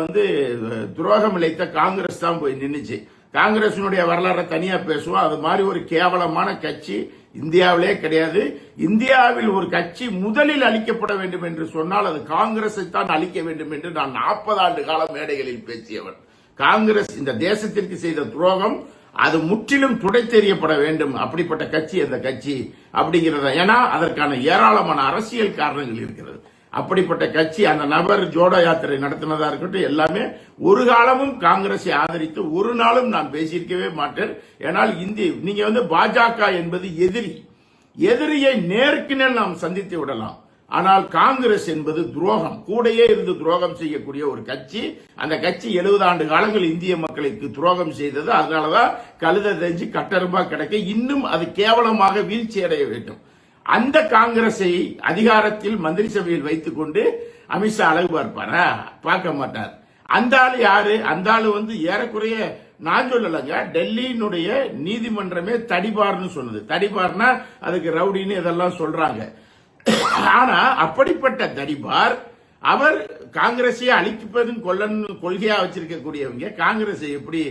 Speaker 1: துரோகம் இழைத்த காங்கிரஸ் தான் போய் நின்னுச்சு. காங்கிரசினுடைய வரலாறு தனியா பேசுவோம். அது மாதிரி ஒரு கேவலமான கட்சி இந்தியாவிலே கிடையாது. இந்தியாவில் ஒரு கட்சி முதலில் அழிக்கப்பட வேண்டும் என்று சொன்னால் அது காங்கிரஸை தான் அழிக்க வேண்டும் என்று நான் 40 ஆண்டு கால மேடைகளில் பேசியவன். காங்கிரஸ் இந்த தேசத்திற்கு செய்த துரோகம் அது முற்றிலும் துடைத்தெறியப்பட வேண்டும். அப்படிப்பட்ட கட்சி அந்த கட்சி அப்படிங்கிறத, ஏன்னா அதற்கான ஏராளமான அரசியல் காரணங்கள் இருக்கிறது. அப்படிப்பட்ட கட்சி, அந்த நபர் ஜோடோ யாத்திரை நடத்தினதா இருக்கட்டும், எல்லாமே ஒரு காலமும் காங்கிரஸை ஆதரித்து ஒரு நாளும் நான் பேசியிருக்கவே மாட்டேன். ஏனால் நீங்க பாஜக என்பது எதிரியை நேருக்கு நேர் நாம் சந்தித்து விடலாம். ஆனால் காங்கிரஸ் என்பது துரோகம், கூடையே இருந்து துரோகம் செய்யக்கூடிய ஒரு கட்சி. அந்த கட்சி 70 ஆண்டு காலங்கள் இந்திய மக்களுக்கு துரோகம் செய்தது. அதனாலதான் கழுத தெரிஞ்சு கட்டரும்பா கிடைக்க இன்னும் அது கேவலமாக வீழ்ச்சி அடைய வேண்டும். அந்த காங்கிரஸை அதிகாரத்தில் மந்திரி சபையில் வைத்துக் கொண்டு அமித்ஷா அழகு பார்ப்பாரா? பார்க்க மாட்டார். அந்த ஆளு யாரு? அந்த ஆளு ஏறக்குறைய நான் சொல்லலங்க, டெல்லியினுடைய நீதிமன்றமே தடிபார்னு சொன்னது. தடிபார்னா அதுக்கு ரவுடின்னு இதெல்லாம் சொல்றாங்க. ஆனா அப்படிப்பட்ட தடிபார் அவர் காங்கிரஸை அழிப்பதும் கொள்கையா வச்சிருக்கக்கூடியவங்க காங்கிரஸை எப்படி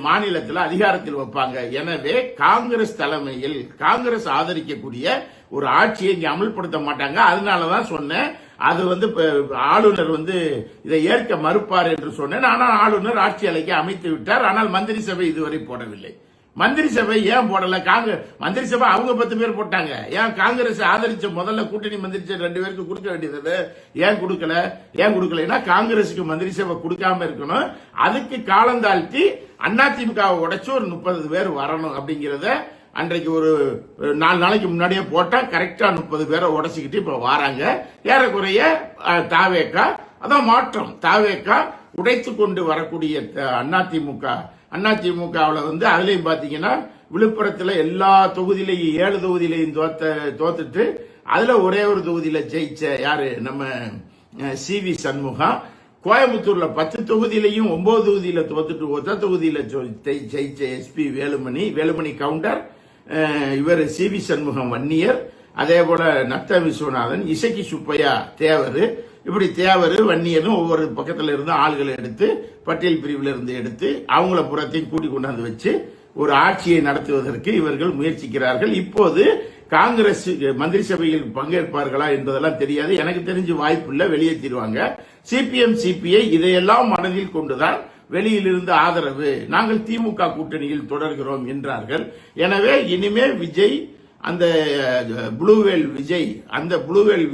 Speaker 1: மாநிலத்தில் அதிகாரத்தில் வைப்பாங்க? எனவே காங்கிரஸ் தலைமையில் காங்கிரஸ் ஆதரிக்கக்கூடிய ஒரு ஆட்சியை இங்க அமல்படுத்த மாட்டாங்க. அதனாலதான் சொன்னேன், அது ஆளுநர் இதை ஏற்க மறுப்பார் என்று சொன்னேன். ஆனால் ஆளுநர் ஆட்சி அலைக்கு அமைத்து விட்டார். ஆனால் மந்திரி சபை இதுவரை போடவில்லை. மந்திரி சபை ஏன் போடல? மந்திரி சபை அவங்க 10 பேர் போட்டாங்க. ஏன் காங்கிரஸ் ஆதரிச்ச முதல்ல கூட்டணி மந்திரி சபை 2 பேருக்கு கொடுக்க வேண்டியது ஏன் கொடுக்கல? காங்கிரசுக்கு மந்திரி சபை கொடுக்காம இருக்கணும். அதுக்கு காலந்தாழ்த்தி அதிமுகவை உடைச்சு ஒரு 30 பேர் வரணும் அப்படிங்கறத அன்றைக்கு ஒரு 4 நாளைக்கு முன்னாடியே போட்டா கரெக்டா 30 பேரை உடைச்சுக்கிட்டு இப்ப வராங்க. ஏறக்குறைய தாவேகா அதான் மாற்றம். தாவேகா உடைத்து கொண்டு வரக்கூடிய அதிமுகவில் அதுலயும் பாத்தீங்கன்னா விழுப்புரத்துல எல்லா தொகுதியிலையும் 7 தொகுதியிலையும் தோத்துட்டு அதுல ஒரே ஒரு தொகுதியில ஜெயிச்ச யாரு? நம்ம CV சண்முகம். கோயம்புத்தூர்ல 10 தொகுதியிலையும் 9 தொகுதியில தோத்துட்டு ஒத்த தொகுதியில ஜெயிச்ச SP வேலுமணி கவுண்டர், இவர் CV சண்முகம் வன்னியர், அதே போல நத்த விஸ்வநாதன், இசக்கி சுப்பையா தேவர். இப்படி தேவர் வன்னியரும் ஒவ்வொரு பக்கத்துல இருந்து ஆள்களை எடுத்து பட்டியல் பிரிவில் இருந்து எடுத்து அவங்கள புறத்தையும் கூட்டி கொண்டாந்து வச்சு ஒரு ஆட்சியை நடத்துவதற்கு இவர்கள் முயற்சிக்கிறார்கள். இப்போது காங்கிரஸ் மந்திரி சபையில் பங்கேற்பார்களா என்பதெல்லாம் தெரியாது. எனக்கு தெரிஞ்சு வாய்ப்பு இல்லை, வெளியேற்றிடுவாங்க. சிபிஎம் சிபிஐ இதையெல்லாம் மனதில் கொண்டுதான் வெளியிலிருந்து ஆதரவு, நாங்கள் திமுக கூட்டணியில் தொடர்கிறோம் என்றார்கள். எனவே இனிமே விஜய் அந்த ப்ளூவேல்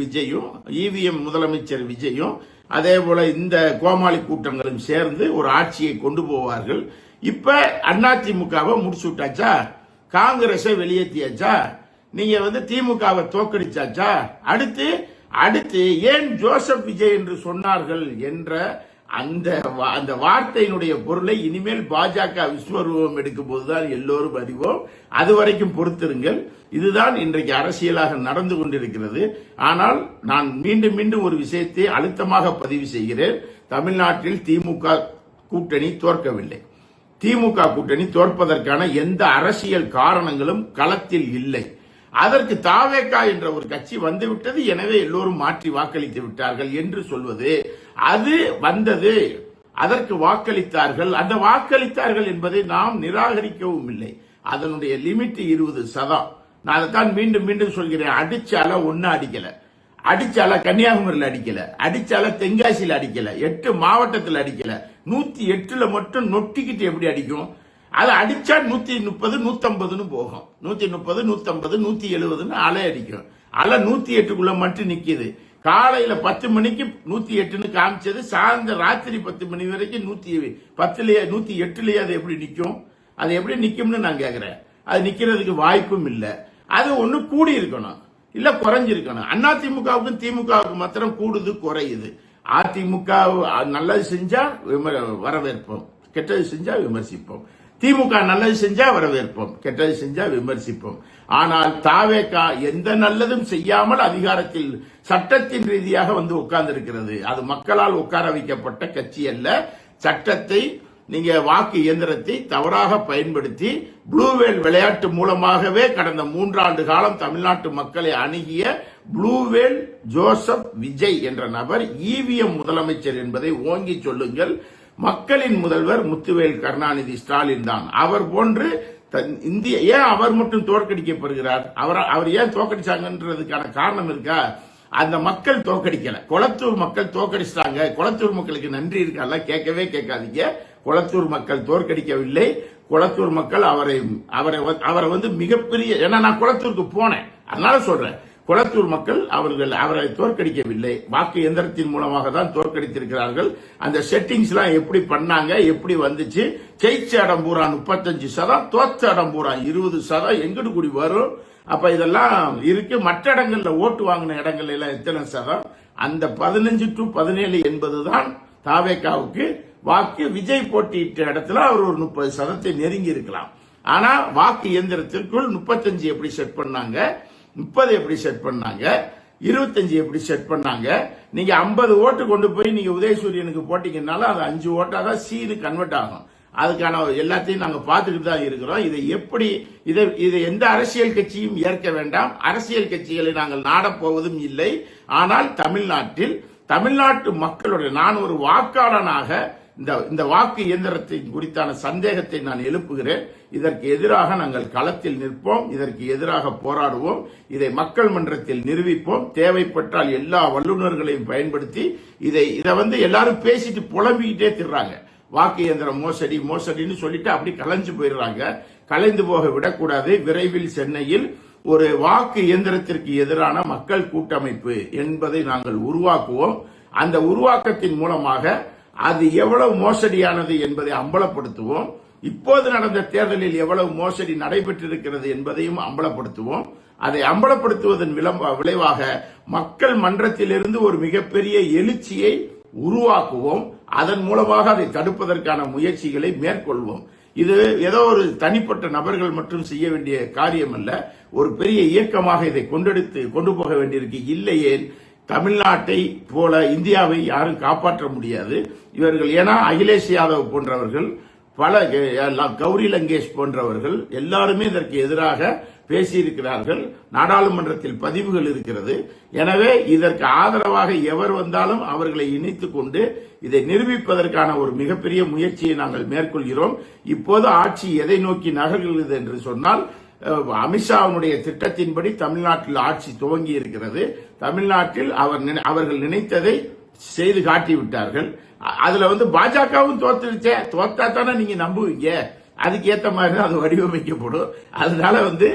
Speaker 1: விஜயும் EVM முதலமைச்சர் விஜயும் அதே போல இந்த கோமாளி கூட்டங்களும் சேர்ந்து ஒரு ஆட்சியை கொண்டு போவார்கள். இப்ப அதிமுகவை முடிச்சு விட்டாச்சா, காங்கிரஸை வெளியேற்றியாச்சா, நீங்க திமுகவை தோக்கடிச்சாச்சா, அடுத்து ஏன் ஜோசப் விஜய் என்று சொன்னார்கள் என்ற அந்த வார்த்தையினுடைய பொருளை இனிமேல் பாஜக விஸ்வரூபம் எடுக்கும் போதுதான் எல்லோரும் அறிவோம். அதுவரைக்கும் பொறுத்திருங்கள். இதுதான் இன்றைக்கு அரசியலாக நடந்து கொண்டிருக்கிறது. ஆனால் நான் மீண்டும் மீண்டும் ஒரு விஷயத்தை அழுத்தமாக பதிவு செய்கிறேன். தமிழ்நாட்டில் திமுக கூட்டணி தோற்கவில்லை. திமுக கூட்டணி தோற்பதற்கான எந்த அரசியல் காரணங்களும் களத்தில் இல்லை. அதற்கு தாவேகா என்ற ஒரு கட்சி வந்துவிட்டது, எனவே எல்லோரும் மாற்றி வாக்களித்து விட்டார்கள் என்று சொல்வது, அது வந்தது, அதற்கு வாக்களித்தார்கள். அந்த வாக்களித்தார்கள் என்பதை நாம் நிராகரிக்கவும் இல்லை. அதனுடைய லிமிட் 20%. நான் அதைத்தான் மீண்டும் மீண்டும் சொல்கிறேன். அடிச்சால ஒன்னு அடிக்கல, அடிச்சால கன்னியாகுமரியில் அடிக்கல, அடிச்சால தென்காசியில் அடிக்கல, 8 மாவட்டத்தில் அடிக்கல, 108ல மட்டும் நொட்டிக்கிட்டு எப்படி அடிக்கும்? அது அடிச்சா 130 150 போகும். 130 150 170 அலை அடிக்கும். அலை 108க்குள்ள மட்டும் நிக்குது. காலையில 10 மணிக்கு 108ன்னு காமிச்சது, சாயந்தரம் ராத்திரி 10 மணி வரைக்கும் 108லயே அது எப்படி நிக்கும்? அது எப்படி நிக்கும்னு நான் கேக்குறேன். அது நிக்கிறதுக்கு வாய்ப்பும் இல்ல. அது ஒண்ணு கூடி இருக்கணும், இல்ல குறைஞ்சிருக்கணும். அதிமுகவுக்கும் திமுகவுக்கும் மாத்திரம் கூடுது குறையுது. அதிமுக நல்லது செஞ்சா வரவேற்போம், கெட்டது செஞ்சா விமர்சிப்போம். திமுக நல்லது செஞ்சா வரவேற்போம், கெட்டது செஞ்சா விமர்சிப்போம். ஆனால் தாவேகா எந்த நல்லதும் செய்யாமல் அதிகாரத்தில் சட்டத்தின் ரீதியாக வந்து உட்கார்ந்து இருக்கிறது. அது மக்களால் உட்கார வைக்கப்பட்ட கட்சி அல்ல. சட்டத்தை நீங்க வாக்கு இயந்திரத்தை தவறாக பயன்படுத்தி ப்ளூவேல் விளையாட்டு மூலமாகவே கடந்த 3 ஆண்டு காலம் தமிழ்நாட்டு மக்களை அணுகிய ப்ளூவேல் ஜோசப் விஜய் என்ற நபர் இவிஎம் முதலமைச்சர் என்பதை ஓங்கி சொல்லுங்கள். மக்களின் முதல்வர் முத்துவேல் கருணாநிதி ஸ்டாலின் தான். அவர் போன்று இந்திய ஏன் அவர் மட்டும் தோற்கடிக்கப்படுகிறார்? அவர் ஏன் தோற்கடிச்சாங்கன்றதுக்கான காரணம் இருக்கா? அந்த மக்கள் தோற்கடிக்கல, கொளத்தூர் மக்கள் தோற்கடிச்சிட்டாங்க. கொளத்தூர் மக்களுக்கு நன்றி இருக்கா? கேட்கவே கேட்காதீங்க. கொளத்தூர் மக்கள் தோற்கடிக்கவில்லை. கொளத்தூர் மக்கள் அவரை வந்து மிகப்பெரிய, ஏன்னா நான் கொளத்தூருக்கு போனேன், அதனால சொல்றேன். கொளத்தூர் மக்கள் அவரை தோற்கடிக்கவில்லை, வாக்கு எந்திரத்தின் மூலமாக தான் தோற்கடித்திருக்கிறார்கள். அந்த செட்டிங்ஸ் எல்லாம் எப்படி பண்ணாங்க, எப்படி வந்துச்சு? ஜெயிச்ச இடம் பூரா 35%, தோத்த இடம் பூரா 20%. எங்கிட்டு கூடி வரும்? அப்ப இதெல்லாம் இருக்கு. மற்ற இடங்கள்ல ஓட்டு வாங்கின இடங்கள்ல எல்லாம் எத்தனை சதம்? அந்த 15 to 17 என்பதுதான் தாவேகாவுக்கு வாக்கு. விஜய் போட்டியிட்ட இடத்துல அவர் ஒரு 30% நெருங்கி இருக்கலாம். ஆனா வாக்கு இயந்திரத்திற்குள் 35 எப்படி செட் பண்ணாங்க, 30 எப்படி செட் பண்ணாங்க, 25 எப்படி செட் பண்ணாங்க? நீங்க 50 ஓட்டு கொண்டு போய் நீங்க உதயசூரியனுக்கு போட்டீங்கன்னாலும் அது 5 ஓட்டா தான் சீனு கன்வெர்ட் ஆகும். அதுக்கான எல்லாத்தையும் நாங்க பார்த்துக்கிட்டு தான் இருக்கிறோம். இதை எந்த அரசியல் கட்சியும் ஏற்க வேண்டாம். அரசியல் கட்சிகளை நாங்கள் நாடப்போவதும் இல்லை. ஆனால் தமிழ்நாட்டு மக்களுடைய, நான் ஒரு வாக்காளனாக இந்த வாக்கு இயந்திரத்தை குறித்தான சந்தேகத்தை நான் எழுப்புகிறேன். இதற்கு எதிராக நாங்கள் களத்தில் நிற்போம், இதற்கு எதிராக போராடுவோம், இதை மக்கள் மன்றத்தில் நிரூபிப்போம். தேவைப்பட்டால் எல்லா வல்லுநர்களையும் பயன்படுத்தி இதை வந்து எல்லாரும் பேசிட்டு புலம்பிக்கிட்டே திர்றாங்க. வாக்கு இயந்திரம் மோசடின்னு சொல்லிட்டு அப்படி கலைஞ்சு போயிடுறாங்க. கலைந்து போக விடக்கூடாது. விரைவில் சென்னையில் ஒரு வாக்கு இயந்திரத்திற்கு எதிரான மக்கள் கூட்டமைப்பு என்பதை நாங்கள் உருவாக்குவோம். அந்த உருவாக்கத்தின் மூலமாக அது எவ்வளவு மோசடியானது என்பதை அம்பலப்படுத்துவோம். இப்போது நடந்த தேர்தலில் எவ்வளவு மோசடி நடைபெற்றிருக்கிறது என்பதையும் அம்பலப்படுத்துவோம். அதை அம்பலப்படுத்துவதன் விளைவாக மக்கள் மன்றத்திலிருந்து ஒரு மிகப்பெரிய எழுச்சியை உருவாக்குவோம். அதன் மூலமாக அதை தடுப்பதற்கான முயற்சிகளை மேற்கொள்வோம். இது ஏதோ ஒரு தனிப்பட்ட நபர்கள் மட்டும் செய்ய வேண்டிய காரியம் அல்ல. ஒரு பெரிய இயக்கமாக இதை கொண்டு போக வேண்டியிருக்கு. இல்லையே தமிழ்நாட்டை போல இந்தியாவை யாரும் காப்பாற்ற முடியாது. இவர்கள் ஏன்னா அகிலேஷ் யாதவ் போன்றவர்கள், பல கௌரி லங்கேஷ் போன்றவர்கள் எல்லாருமே இதற்கு எதிராக பேசியிருக்கிறார்கள். நாடாளுமன்றத்தில் பதிவுகள் இருக்கிறது. எனவே இதற்கு ஆதரவாக எவர் வந்தாலும் அவர்களை இணைத்துக் கொண்டு இதை நிரூபிப்பதற்கான ஒரு மிகப்பெரிய முயற்சியை நாங்கள் மேற்கொள்கிறோம். இப்போது ஆட்சி எதை நோக்கி நகர்கிறது என்று சொன்னால், அமித்ஷாவுடைய திட்டத்தின்படி தமிழ்நாட்டில் ஆட்சி துவங்கி இருக்கிறது. தமிழ்நாட்டில் அவர்கள் நினைத்ததை செய்து காட்டிவிட்டார்கள். அதுல வந்து பாஜகவும் தோத்தா தானே நீங்க நம்புவீங்க. அதுக்கு ஏத்த மாதிரி அது வடிவமைக்கப்படும். அதனால வந்து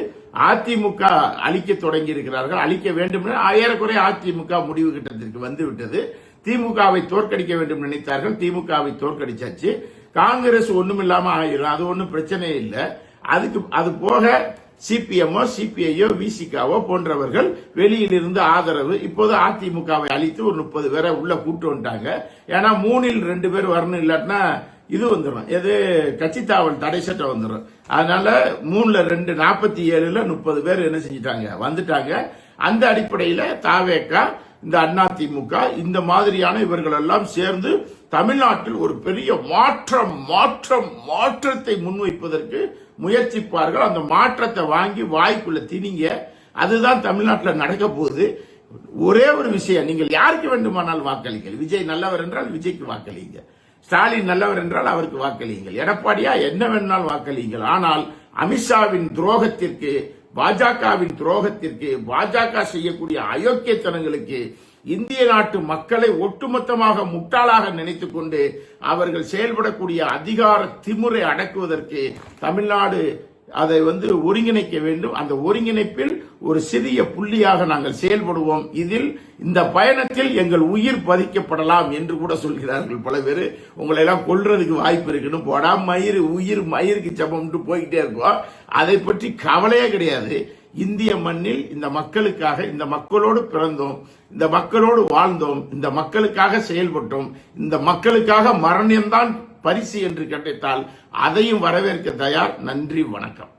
Speaker 1: அதிமுக அழிக்க தொடங்கி இருக்கிறார்கள். அழிக்க வேண்டும் ஏறக்குறைய அதிமுக முடிவு கட்டத்திற்கு வந்து விட்டது. திமுகவை தோற்கடிக்க வேண்டும் நினைத்தார்கள், திமுகவை தோற்கடிச்சாச்சு. காங்கிரஸ் ஒண்ணுமில்லாம ஆயிரும், அது ஒன்றும் பிரச்சனை இல்லை. அது போக சிபிஎம்மோ சிபிஐயோ விசிகாவோ போன்றவர்கள் வெளியில் இருந்து ஆதரவு. இப்போது அதிமுகவை அழித்து ஒரு 30 பேரை உள்ள கூட்டு வந்துட்டாங்க. ஏன்னா 3ல் 2 பேர் வரணும், இல்லாட்டினா இது வந்துடும், எது கட்சி தாவல் தடை சட்டம் வந்துடும். அதனால 3ல் 2 47ல் 30 பேர் என்ன செஞ்சிட்டாங்க, வந்துட்டாங்க. அந்த அடிப்படையில தாவேகா, இந்த அதிமுக, இந்த மாதிரியான இவர்கள் எல்லாம் சேர்ந்து தமிழ்நாட்டில் ஒரு பெரிய மாற்றத்தை முன்வைப்பதற்கு முயற்சிப்பார்கள். அந்த மாற்றத்தை வாங்கி வாய்க்குள்ள திணிங்க. அதுதான் தமிழ்நாட்டில் நடக்க போகுது. ஒரே ஒரு விஷயம், நீங்கள் யாருக்கு வேண்டுமானால் வாக்களிங்கள். விஜய் நல்லவர் என்றால் விஜய்க்கு வாக்களிங்க, ஸ்டாலின் நல்லவர் என்றால் அவருக்கு வாக்களியுங்கள், எடப்பாடியா என்ன வேணாலும் வாக்களியுங்கள். ஆனால் அமித்ஷாவின் துரோகத்திற்கு, பாஜகவின் துரோகத்திற்கு, பாஜக செய்யக்கூடிய அயோக்கியத்தனங்களுக்கு இந்திய நாட்டு மக்களை ஒட்டுமொத்தமாக முட்டாளாக நினைத்துக் கொண்டு அவர்கள் செயல்படக்கூடிய அதிகார திமுறை அடக்குவதற்கு தமிழ்நாடு அதை ஒருங்கிணைக்க வேண்டும். அந்த ஒருங்கிணைப்பில் ஒரு சிறிய புள்ளியாக நாங்கள் செயல்படுவோம். இதில் இந்த பயணத்தில் எங்கள் உயிர் பதிக்கப்படலாம் என்று கூட சொல்கிறார்கள் பல பேர். உங்களை எல்லாம் கொல்றதுக்கு வாய்ப்பு இருக்குன்னு போடா மயிறு, உயிர் மயிருக்கு சமம்னு போய்கிட்டே இருக்கோம். அதை பற்றி கவலையே கிடையாது. இந்திய மண்ணில் இந்த மக்களுக்காக, இந்த மக்களோடு பிறந்தோம், இந்த மக்களோடு வாழ்ந்தோம், இந்த மக்களுக்காக செயல்பட்டோம். இந்த மக்களுக்காக மரணம்தான் பரிசு என்று கண்டித்தால் அதையும் வரவேற்க தயார். நன்றி, வணக்கம்.